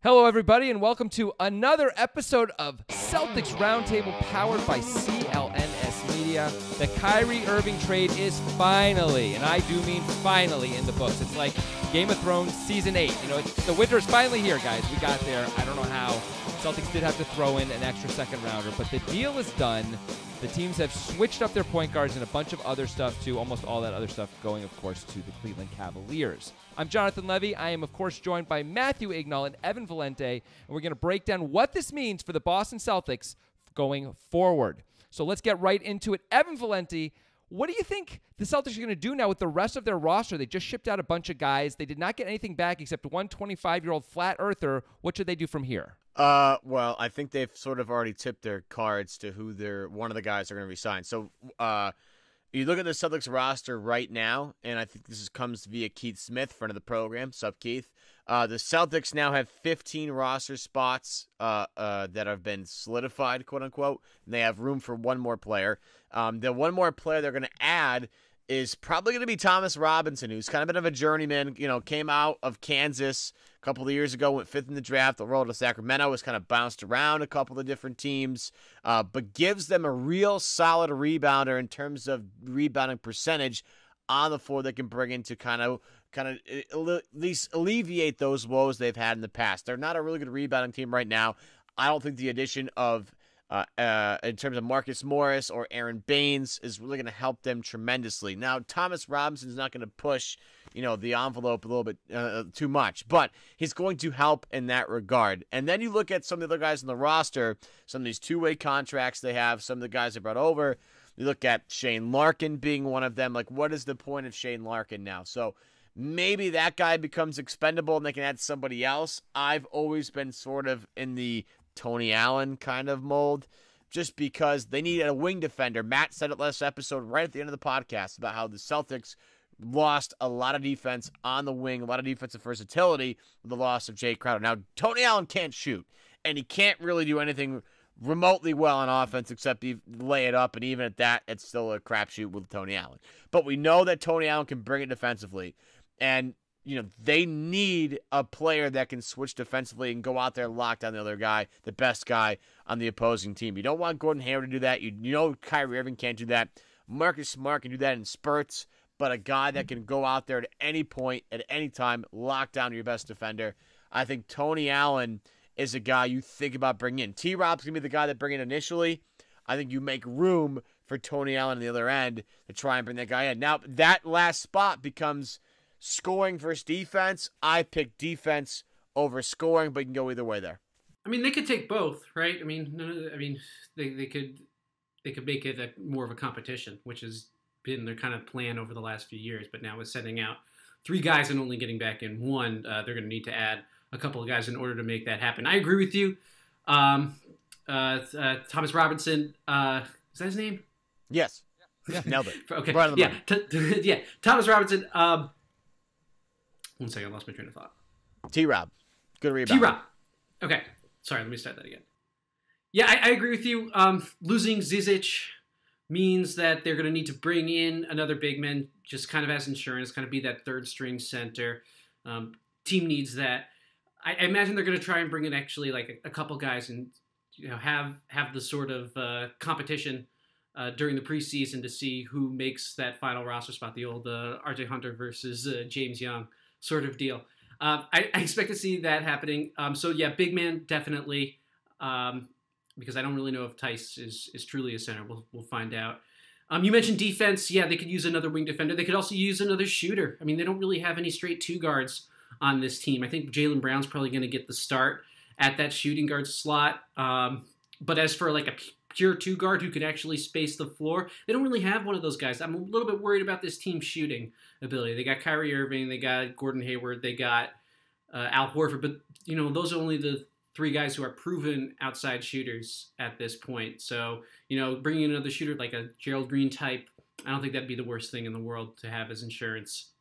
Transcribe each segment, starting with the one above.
Hello, everybody, and welcome to another episode of Celtics Roundtable powered by CLNS Media. The Kyrie Irving trade is finally, and I do mean finally, in the books. It's like Game of Thrones Season 8. You know, the winter is finally here, guys. We got there. I don't know how. Celtics did have to throw in an extra second rounder, but the deal is done. The teams have switched up their point guards and a bunch of other stuff too, almost all that other stuff going, of course, to the Cleveland Cavaliers. I'm Jonathan Levy. I am, of course, joined by Matthew Ignal and Evan Valenti, and we're going to break down what this means for the Boston Celtics going forward. So let's get right into it. Evan Valenti, what do you think the Celtics are going to do now with the rest of their roster? They just shipped out a bunch of guys. They did not get anything back except one 25-year-old flat earther. What should they do from here? Well, I think they've sort of already tipped their cards to who one of the guys are going to resign. So, you look at the Celtics roster right now, and I think comes via Keith Smith, friend of the program. Sup, Keith? The Celtics now have 15 roster spots that have been solidified, quote unquote, and they have room for one more player. The one more player they're going to add is probably going to be Thomas Robinson, who's kind of been of a journeyman. You know, came out of Kansas a couple of years ago, went fifth in the draft. The roll to Sacramento, was kind of bounced around a couple of different temes, but gives them a real solid rebounder in terms of rebounding percentage on the floor. They can bring in to kind of at least alleviate those woes they've had in the past. They're not a really good rebounding team right now. I don't think the addition of in terms of Marcus Morris or Aaron Baines is really going to help them tremendously. Now, Thomas Robinson is not going to push, the envelope a little bit too much, but he's going to help in that regard. And then you look at some of the other guys on the roster, some of these two-way contracts they have, some of the guys they brought over. You look at Shane Larkin being one of them. Like, what is the point of Shane Larkin now? So maybe that guy becomes expendable and they can add somebody else. I've always been sort of in the Tony Allen kind of mold, just because they needed a wing defender. Matt said it last episode right at the end of the podcast about how the Celtics lost a lot of defense on the wing, a lot of defensive versatility with the loss of Jay Crowder. Now, Tony Allen can't shoot, and he can't really do anything remotely well on offense except lay it up, and even at that, it's still a crapshoot with Tony Allen. But we know that Tony Allen can bring it defensively, and they need a player that can switch defensively and go out there and lock down the other guy, the best guy on the opposing team. You don't want Gordon Hayward to do that. You know Kyrie Irving can't do that. Marcus Smart can do that in spurts, but a guy that can go out there at any point, at any time, lock down your best defender. I think Tony Allen is a guy you think about bringing in. T-Rob's going to be the guy that bring in initially. I think you make room for Tony Allen on the other end to try and bring that guy in. Now, that last spot becomes scoring versus defense. I pick defense over scoring, but you can go either way there. I mean, they could take both, right? I mean, they could make it more of a competition, which has been their kind of plan over the last few years. But now with sending out 3 guys and only getting back in 1, they're going to need to add a couple of guys in order to make that happen. I agree with you. Thomas Robinson, is that his name? Yes. Yeah. Nailed it. Okay. Right on the money. Yeah. Thomas Robinson. One second, I lost my train of thought. T-Rob. Good rebound. T-Rob. Okay. Sorry, let me start that again. Yeah, I agree with you. Losing Zizic means that they're going to need to bring in another big man just kind of as insurance, kind of be that third-string center. Team needs that. I imagine they're going to try and bring in actually like a couple guys and have the sort of competition during the preseason to see who makes that final roster spot, the old RJ Hunter versus James Young sort of deal. I expect to see that happening. So yeah, big man definitely, because I don't really know if Tice is truly a center. We'll find out. You mentioned defense. Yeah, they could use another wing defender. They could also use another shooter. I mean, they don't really have any straight 2 guards on this team. I think Jaylen Brown's probably going to get the start at that shooting guard slot. But as for like a pure 2 guard who could actually space the floor, they don't really have one of those guys. I'm a little bit worried about this team's shooting ability. They got Kyrie Irving, they got Gordon Hayward, they got Al Horford, but those are only the 3 guys who are proven outside shooters at this point. So, bringing in another shooter like a Gerald Green type, I don't think that'd be the worst thing in the world to have as insurance.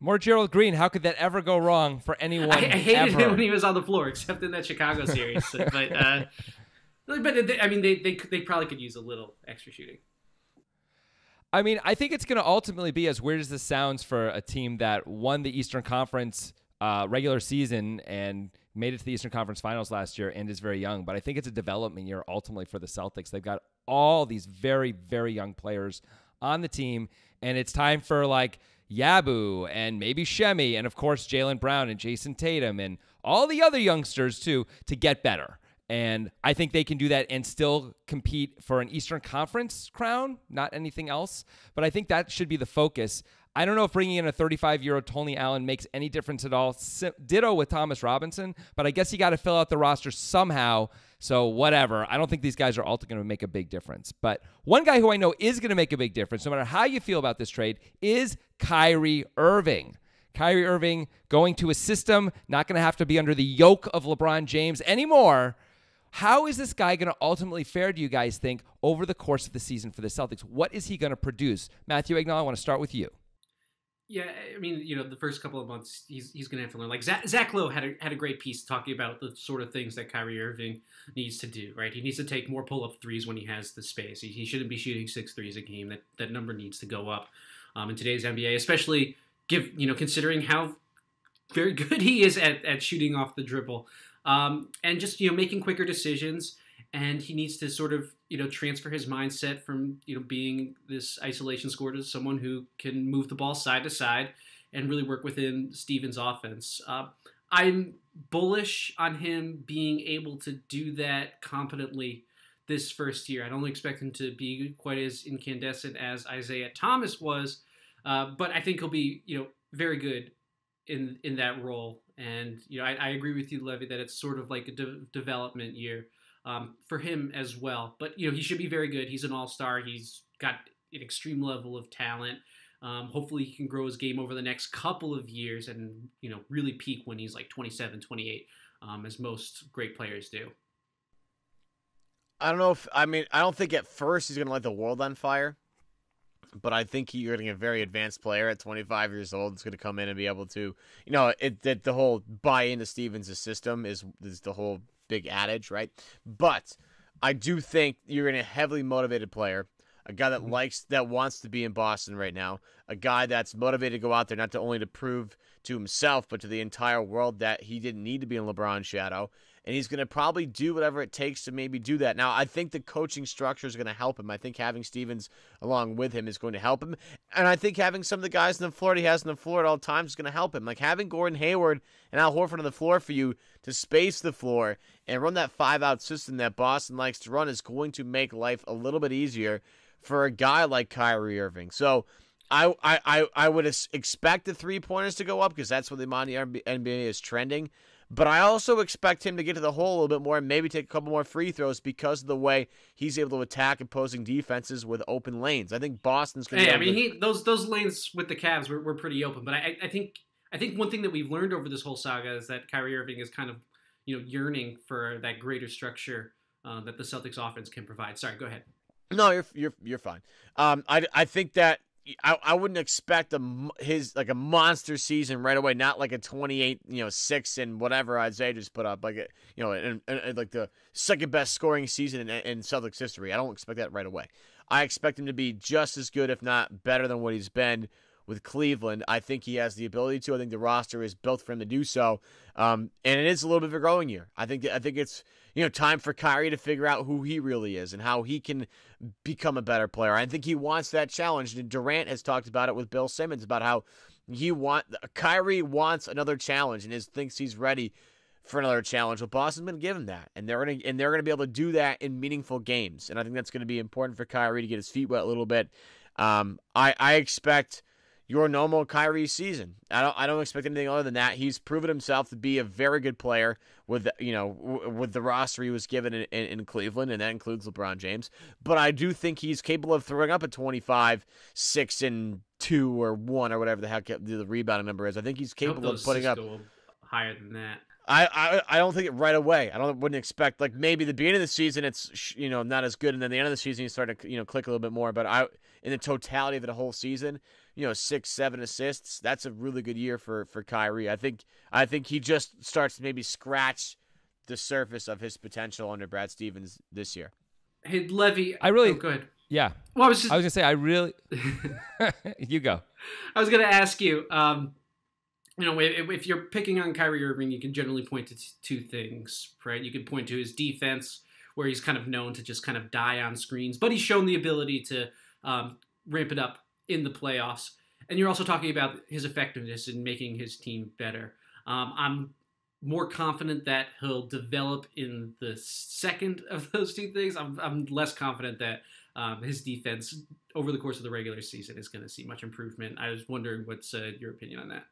More Gerald Green. How could that ever go wrong for anyone? I hated him when he was on the floor, except in that Chicago series. But I mean, they probably could use a little extra shooting. I mean, I think it's going to ultimately be, as weird as this sounds for a team that won the Eastern Conference regular season and made it to the Eastern Conference Finals last year and is very young. But I think it's a development year ultimately for the Celtics. They've got all these very, very young players on the team, and it's time for like Yabu and maybe Shemi and, of course, Jaylen Brown and Jason Tatum and all the other youngsters, too, to get better. And I think they can do that and still compete for an Eastern Conference crown, not anything else. But I think that should be the focus. I don't know if bringing in a 35-year-old Tony Allen makes any difference at all. Ditto with Thomas Robinson, but I guess you got to fill out the roster somehow. So whatever. I don't think these guys are all going to make a big difference. But one guy who I know is going to make a big difference, no matter how you feel about this trade, is Kyrie Irving. Kyrie Irving going to a system, not going to have to be under the yoke of LeBron James anymore. How is this guy going to ultimately fare, do you guys think, over the course of the season for the Celtics? What is he going to produce? Matthew Ignal, I want to start with you. Yeah, I mean, the first couple of months, he's going to have to learn. Like Zach Lowe had a great piece talking about the sort of things that Kyrie Irving needs to do, right? He needs to take more pull-up threes when he has the space. He shouldn't be shooting 6 threes a game. That number needs to go up in today's NBA, especially considering how very good he is at shooting off the dribble, and just making quicker decisions. And he needs to sort of, transfer his mindset from, being this isolation scorer to someone who can move the ball side to side and really work within Stevens' offense. I'm bullish on him being able to do that competently this first year. I don't expect him to be quite as incandescent as Isaiah Thomas was, but I think he'll be, very good in that role. And, I agree with you, Levy, that it's sort of like a development year for him as well. But, he should be very good. He's an all-star. He's got an extreme level of talent. Hopefully he can grow his game over the next couple of years and, really peak when he's like 27, 28, as most great players do. I don't think at first he's going to light the world on fire, but I think you're getting a very advanced player at 25 years old. It's going to come in and be able to, the whole buy into Stevens' system is the whole big adage, right? But I do think you're in a heavily motivated player, a guy that wants to be in Boston right now, a guy that's motivated to go out there not only to prove to himself but to the entire world that he didn't need to be in LeBron's shadow, and he's going to probably do whatever it takes to maybe do that. Now, I think the coaching structure is going to help him. I think having Stevens along with him is going to help him, and I think having some of the guys on the floor he has on the floor at all times is going to help him. Like having Gordon Hayward and Al Horford on the floor for you to space the floor and run that 5-out system that Boston likes to run is going to make life a little bit easier for a guy like Kyrie Irving. So I would expect the 3-pointers to go up because that's where the NBA is trending. But I also expect him to get to the hole a little bit more and maybe take a couple more free throws because of the way he's able to attack opposing defenses with open lanes. I think Boston's going to those lanes with the Cavs were pretty open. But I think one thing that we've learned over this whole saga is that Kyrie Irving is kind of yearning for that greater structure that the Celtics offense can provide. Sorry, go ahead. No, you're fine. I think that I wouldn't expect a monster season right away. Not like a 28, 6 and whatever Isaiah just put up, like like the second best scoring season in Celtics history. I don't expect that right away. I expect him to be just as good, if not better, than what he's been with Cleveland. I think he has the ability to. I think the roster is built for him to do so. And it is a little bit of a growing year. I think it's time for Kyrie to figure out who he really is and how he can become a better player. I think he wants that challenge. And Durant has talked about it with Bill Simmons about how Kyrie wants another challenge and thinks he's ready for another challenge. Well, Boston's going to give him that, and they're going to be able to do that in meaningful games. And I think that's going to be important for Kyrie to get his feet wet a little bit. I expect your normal Kyrie season. I don't expect anything other than that. He's proven himself to be a very good player with the roster he was given in Cleveland, and that includes LeBron James. But I do think he's capable of throwing up a 25, 6, and 2 or 1 or whatever the heck the rebounding number is. I think he's capable of putting up higher than that. I don't think it right away. Wouldn't expect, like, maybe the beginning of the season it's not as good, and then the end of the season you start to click a little bit more. But in the totality of the whole season, 6, 7 assists. That's a really good year for Kyrie. I think he just starts to maybe scratch the surface of his potential under Brad Stevens this year. Hey, Levy, go ahead. Yeah. Well, I was gonna say you go. I was gonna ask you. if you're picking on Kyrie Irving, you can generally point to two things, right? You can point to his defense, where he's kind of known to just kind of die on screens, but he's shown the ability to ramp it up in the playoffs. And you're also talking about his effectiveness in making his team better. I'm more confident that he'll develop in the second of those two things. I'm less confident that his defense over the course of the regular season is going to see much improvement. I was wondering what's your opinion on that?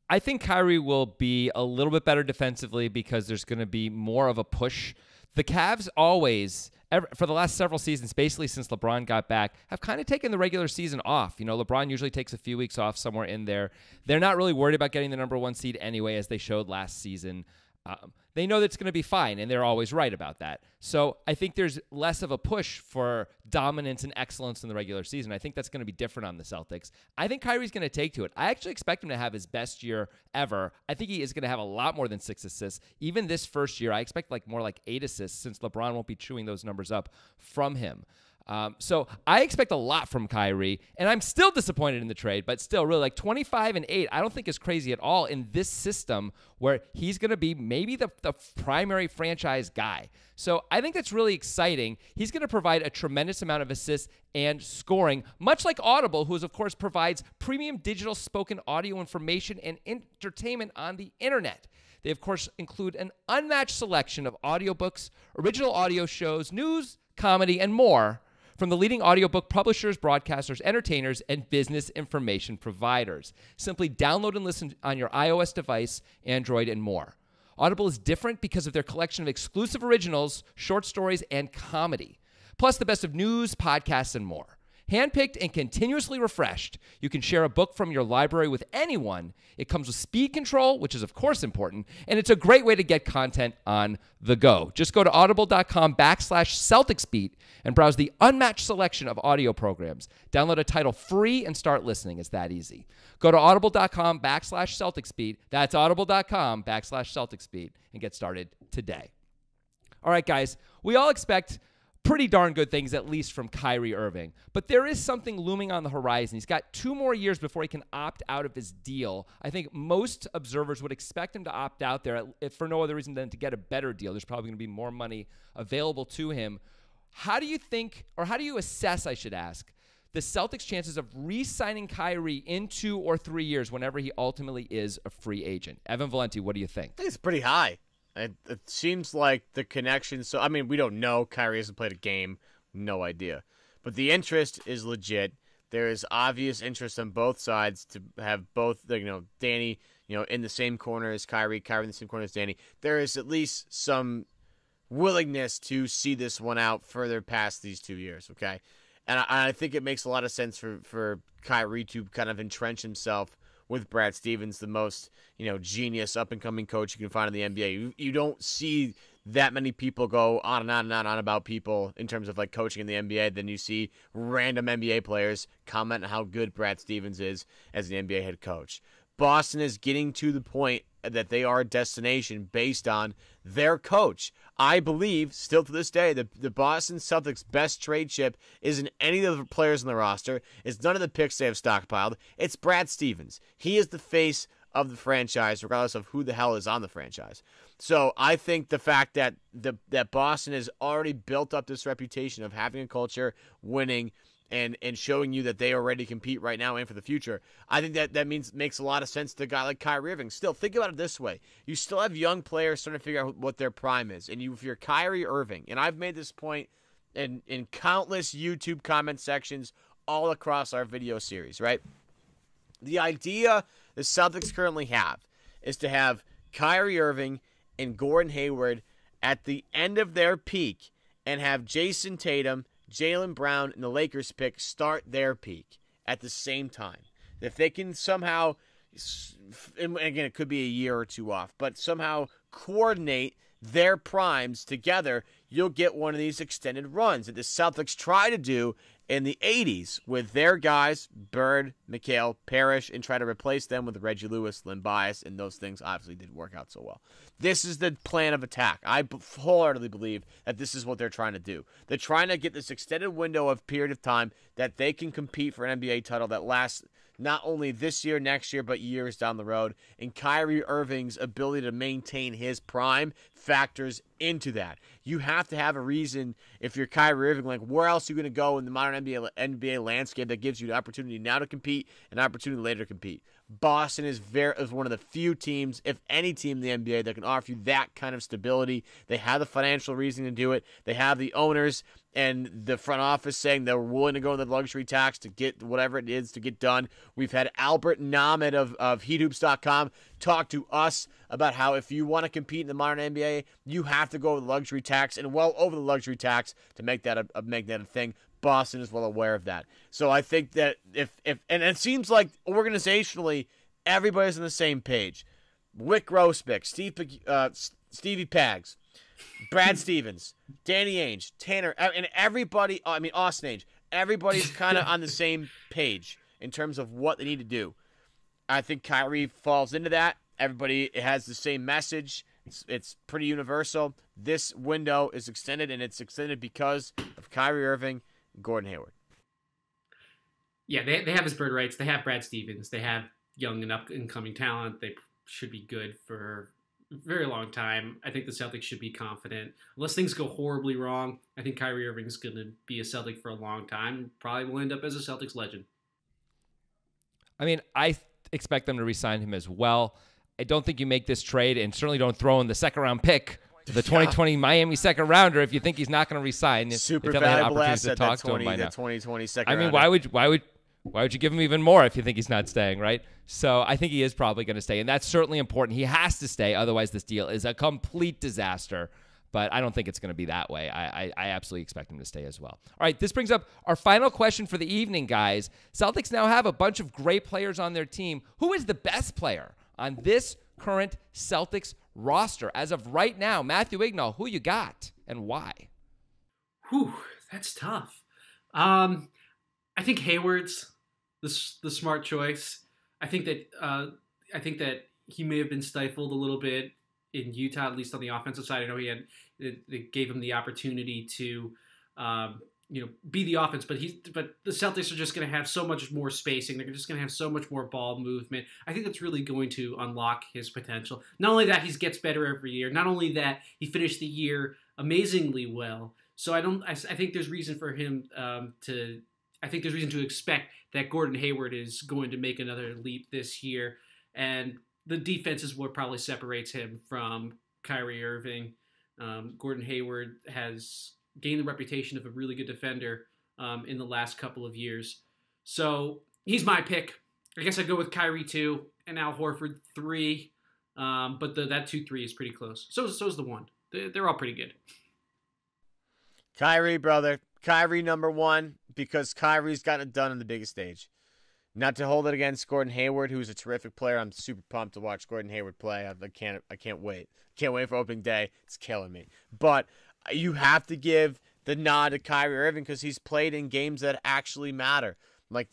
I think Kyrie will be a little bit better defensively because there's going to be more of a push. The Cavs always, for the last several seasons, basically since LeBron got back, have kind of taken the regular season off. LeBron usually takes a few weeks off somewhere in there. They're not really worried about getting the number one seed anyway, as they showed last season. They know that it's going to be fine, and they're always right about that. So I think there's less of a push for dominance and excellence in the regular season. I think that's going to be different on the Celtics. I think Kyrie's going to take to it. I actually expect him to have his best year ever. I think he is going to have a lot more than 6 assists. Even this first year, I expect more like 8 assists, since LeBron won't be chewing those numbers up from him. So I expect a lot from Kyrie, and I'm still disappointed in the trade, but still really 25 and 8, I don't think is crazy at all in this system where he's going to be maybe the primary franchise guy. So I think that's really exciting. He's going to provide a tremendous amount of assists and scoring, much like Audible, who of course provides premium digital spoken audio information and entertainment on the internet. They of course include an unmatched selection of audiobooks, original audio shows, news, comedy, and more from the leading audiobook publishers, broadcasters, entertainers, and business information providers. Simply download and listen on your iOS device, Android, and more. Audible is different because of their collection of exclusive originals, short stories, and comedy, plus the best of news, podcasts, and more. Handpicked and continuously refreshed, you can share a book from your library with anyone. It comes with speed control, which is of course important, and it's a great way to get content on the go. Just go to audible.com/CelticsBeat and browse the unmatched selection of audio programs. Download a title free and start listening. It's that easy. Go to audible.com/CelticsBeat. That's audible.com/CelticsBeat and get started today. All right, guys, we all expect pretty darn good things, at least from Kyrie Irving. But there is something looming on the horizon. He's got 2 more years before he can opt out of his deal. I think most observers would expect him to opt out there if for no other reason than to get a better deal. There's probably going to be more money available to him. How do you think, or how do you assess, I should ask, the Celtics' chances of re-signing Kyrie in 2 or 3 years whenever he ultimately is a free agent? Evan Valenti, what do you think? I think it's pretty high. It seems like the connection. So, I mean, we don't know. Kyrie hasn't played a game. No idea. But the interest is legit. There is obvious interest on both sides to have both, Danny, in the same corner as Kyrie in the same corner as Danny. There is at least some willingness to see this one out further past these 2 years, okay? And I think it makes a lot of sense for Kyrie to kind of entrench himself with Brad Stevens, the most, genius up-and-coming coach you can find in the NBA. You don't see that many people go on and on and on about people in terms of coaching in the NBA. Then you see random NBA players comment on how good Brad Stevens is as an NBA head coach. Boston is getting to the point that they are a destination based on their coach. I believe, still to this day, the Boston Celtics' best trade chip isn't any of the players on the roster. It's none of the picks they have stockpiled. It's Brad Stevens. He is the face of the franchise, regardless of who the hell is on the franchise. So I think the fact that that Boston has already built up this reputation of having a culture, winning, and showing you that they are ready to compete right now and for the future, I think that makes a lot of sense to a guy like Kyrie Irving. Still, think about it this way. You still have young players trying to figure out what their prime is. And if you're Kyrie Irving, and I've made this point in countless YouTube comment sections all across our video series, right? The idea the Celtics currently have is to have Kyrie Irving and Gordon Hayward at the end of their peak and have Jason Tatum, Jaylen Brown, and the Lakers pick start their peak at the same time. If they can somehow, and again, it could be a year or 2 off, but somehow coordinate their primes together, you'll get one of these extended runs that the Celtics try to do in the 80s with their guys, Bird, McHale, Parrish, and try to replace them with Reggie Lewis, Lynn Bias, and those things obviously didn't work out so well. This is the plan of attack. I wholeheartedly believe that this is what they're trying to do. They're trying to get this extended window of period of time that they can compete for an NBA title that lasts not only this year, next year, but years down the road. And Kyrie Irving's ability to maintain his prime factors into that. You have to have a reason if you're Kyrie Irving, like where else are you going to go in the modern NBA landscape that gives you the opportunity now to compete and opportunity later to compete. Boston is one of the few teams, if any team in the NBA, that can offer you that kind of stability. They have the financial reason to do it. They have the owners and the front office saying they're willing to go in the luxury tax to get whatever it is to get done. We've had Albert Nahmed of HeatHoops.com talk to us about how if you want to compete in the modern NBA, you have to go with the luxury tax and well over the luxury tax to make that a thing. Boston is well aware of that. So I think that if and it seems like organizationally everybody's on the same page. Wick Grossbeck, Stevie Paggs, Brad Stevens, Danny Ainge, Tanner, and everybody, Austin Ainge, everybody's kind of on the same page in terms of what they need to do. I think Kyrie falls into that. Everybody has the same message. It's pretty universal. This window is extended, and it's extended because of Kyrie Irving and Gordon Hayward. Yeah, they have his bird rights. They have Brad Stevens. They have young and up-and-coming talent. They should be good for a very long time. I think the Celtics should be confident. Unless things go horribly wrong, I think Kyrie Irving is going to be a Celtic for a long time. Probably will end up as a Celtics legend. I mean, I expect them to re-sign him as well. I don't think you make this trade, and certainly don't throw in the second-round pick, the 2020 Miami second-rounder, if you think he's not going to re-sign. Super valuable asset, that 2020 second-rounder. I mean, why would you give him even more if you think he's not staying, right? So I think he is probably going to stay, and that's certainly important. He has to stay, otherwise this deal is a complete disaster. But I don't think it's going to be that way. I absolutely expect him to stay as well. All right, this brings up our final question for the evening, guys. Celtics now have a bunch of great players on their team. Who is the best player on this current Celtics roster as of right now? Matthew Ignal, who you got and why? Whew, that's tough. I think Hayward's the smart choice. I think that he may have been stifled a little bit in Utah, at least on the offensive side. I know they gave him the opportunity to be the offense, but the Celtics are just going to have so much more spacing. They're just going to have so much more ball movement. I think that's really going to unlock his potential. Not only that, he gets better every year. Not only that, he finished the year amazingly well. So I think there's reason for him I think there's reason to expect that Gordon Hayward is going to make another leap this year, and the defense is what probably separates him from Kyrie Irving. Gordon Hayward has gained the reputation of a really good defender in the last couple of years. So he's my pick. I guess I'd go with Kyrie 2 and Al Horford 3, but that 2-3 is pretty close. So is the 1. They're all pretty good. Kyrie, brother. Kyrie number 1 because Kyrie's gotten it done on the biggest stage. Not to hold it against Gordon Hayward, who's a terrific player. I'm super pumped to watch Gordon Hayward play. I can't wait. Can't wait for opening day. It's killing me. But you have to give the nod to Kyrie Irving because he's played in games that actually matter. Like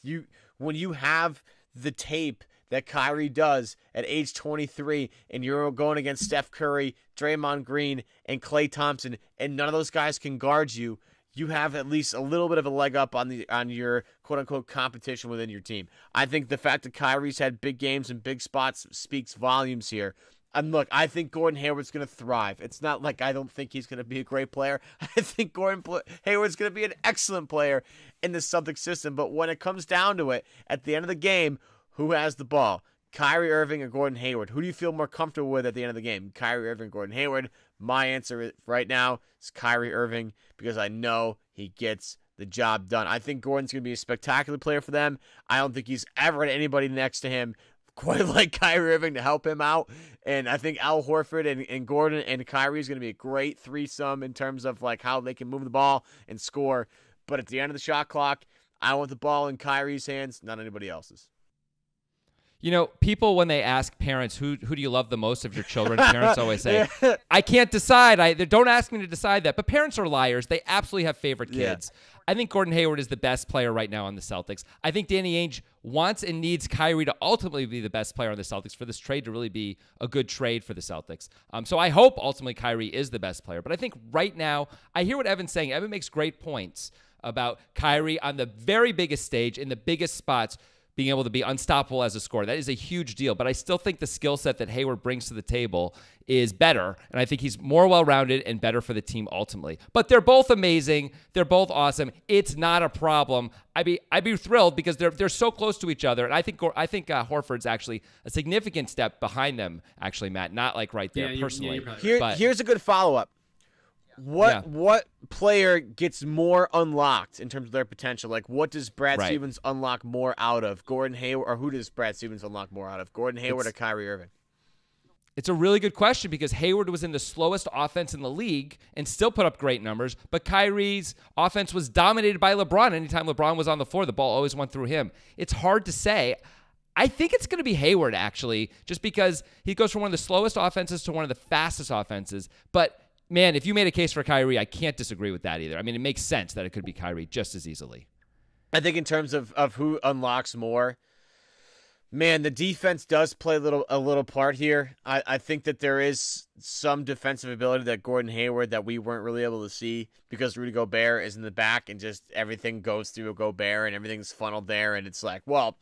when you have the tape that Kyrie does at age 23 and you're going against Steph Curry, Draymond Green, and Klay Thompson, and none of those guys can guard you, you have at least a little bit of a leg up on your quote-unquote competition within your team. I think the fact that Kyrie's had big games and big spots speaks volumes here. And look, I think Gordon Hayward's going to thrive. It's not like I don't think he's going to be a great player. I think Gordon Hayward's going to be an excellent player in the Celtics system. But when it comes down to it, at the end of the game, who has the ball? Kyrie Irving or Gordon Hayward? Who do you feel more comfortable with at the end of the game? Kyrie Irving, Gordon Hayward? My answer right now is Kyrie Irving because I know he gets the job done. I think Gordon's going to be a spectacular player for them. I don't think he's ever had anybody next to him quite like Kyrie Irving to help him out. And I think Al Horford and Gordon and Kyrie is going to be a great threesome in terms of like how they can move the ball and score. But at the end of the shot clock, I want the ball in Kyrie's hands, not anybody else's. You know, people, when they ask parents, who do you love the most of your children, parents always say, I can't decide. Don't ask me to decide that. But parents are liars. They absolutely have favorite kids. Yeah. I think Gordon Hayward is the best player right now on the Celtics. I think Danny Ainge wants and needs Kyrie to ultimately be the best player on the Celtics for this trade to really be a good trade for the Celtics. So I hope ultimately Kyrie is the best player. But I think right now, I hear what Evan's saying. Evan makes great points about Kyrie on the very biggest stage in the biggest spots. being able to be unstoppable as a scorer. That is a huge deal. But I still think the skill set that Hayward brings to the table is better. And I think he's more well-rounded and better for the team ultimately. But they're both amazing. They're both awesome. It's not a problem. I'd be thrilled because they're so close to each other. And I think Horford's actually a significant step behind them, actually, Matt. Not like right there, personally. Here's a good follow-up. What player gets more unlocked in terms of their potential? Like, what does Brad Stevens unlock more out of? Gordon Hayward, or who does Brad Stevens unlock more out of? Gordon Hayward or Kyrie Irving? It's a really good question because Hayward was in the slowest offense in the league and still put up great numbers, but Kyrie's offense was dominated by LeBron. Anytime LeBron was on the floor, the ball always went through him. It's hard to say. I think it's going to be Hayward, actually, just because he goes from one of the slowest offenses to one of the fastest offenses. But man, if you made a case for Kyrie, I can't disagree with that either. I mean, it makes sense that it could be Kyrie just as easily. I think in terms of who unlocks more, man, the defense does play a little part here. I think that there is some defensive ability that Gordon Hayward that we weren't really able to see because Rudy Gobert is in the back and just everything goes through Gobert and everything's funneled there. And it's like, well,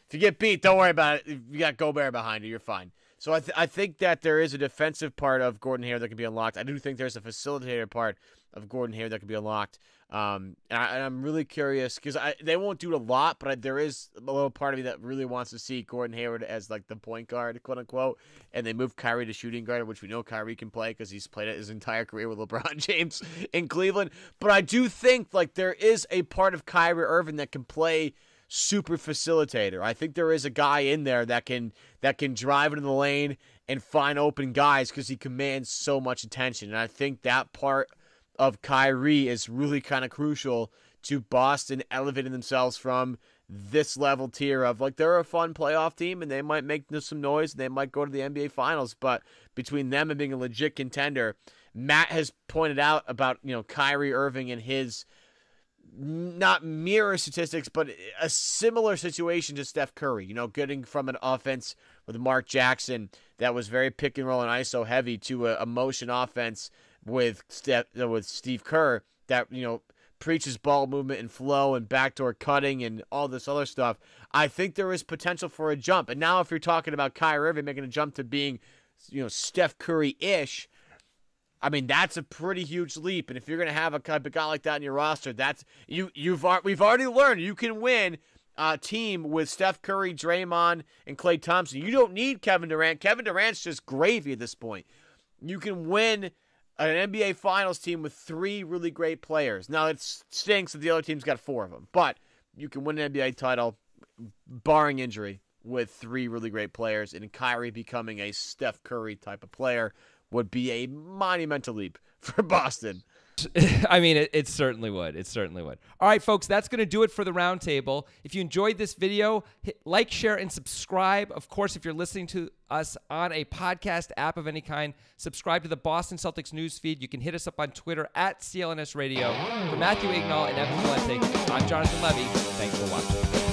if you get beat, don't worry about it. If you got Gobert behind you, you're fine. So I think that there is a defensive part of Gordon Hayward that can be unlocked. I do think there's a facilitator part of Gordon Hayward that can be unlocked. And I'm really curious because they won't do a lot, but there is a little part of me that really wants to see Gordon Hayward as like the point guard, quote unquote, and they move Kyrie to shooting guard, which we know Kyrie can play because he's played it his entire career with LeBron James in Cleveland. But I do think like there is a part of Kyrie Irving that can play super facilitator. I think there is a guy in there that can drive into the lane and find open guys because he commands so much attention. And I think that part of Kyrie is really kind of crucial to Boston elevating themselves from this level tier of like they're a fun playoff team and they might make some noise and they might go to the NBA Finals, but between them and being a legit contender, Matt has pointed out about Kyrie Irving and his not mirror statistics, but a similar situation to Steph Curry, getting from an offense with Mark Jackson that was very pick and roll and ISO heavy to a motion offense with Steve Kerr that, preaches ball movement and flow and backdoor cutting and all this other stuff. I think there is potential for a jump. And now if you're talking about Kyrie Irving making a jump to being, Steph Curry-ish, I mean, that's a pretty huge leap. And if you're going to have a guy like that in your roster, we've already learned you can win a team with Steph Curry, Draymond, and Klay Thompson. You don't need Kevin Durant. Kevin Durant's just gravy at this point. You can win an NBA Finals team with 3 really great players. Now, it stinks that the other team's got 4 of them, but you can win an NBA title, barring injury, with 3 really great players, and Kyrie becoming a Steph Curry type of player would be a monumental leap for Boston. I mean, it certainly would. It certainly would. All right, folks, that's going to do it for the roundtable. If you enjoyed this video, hit like, share, and subscribe. Of course, if you're listening to us on a podcast app of any kind, subscribe to the Boston Celtics news feed. You can hit us up on Twitter at CLNS Radio. For Matthew Ignal and Evan Valenti, I'm Jonathan Levy. Thanks for watching.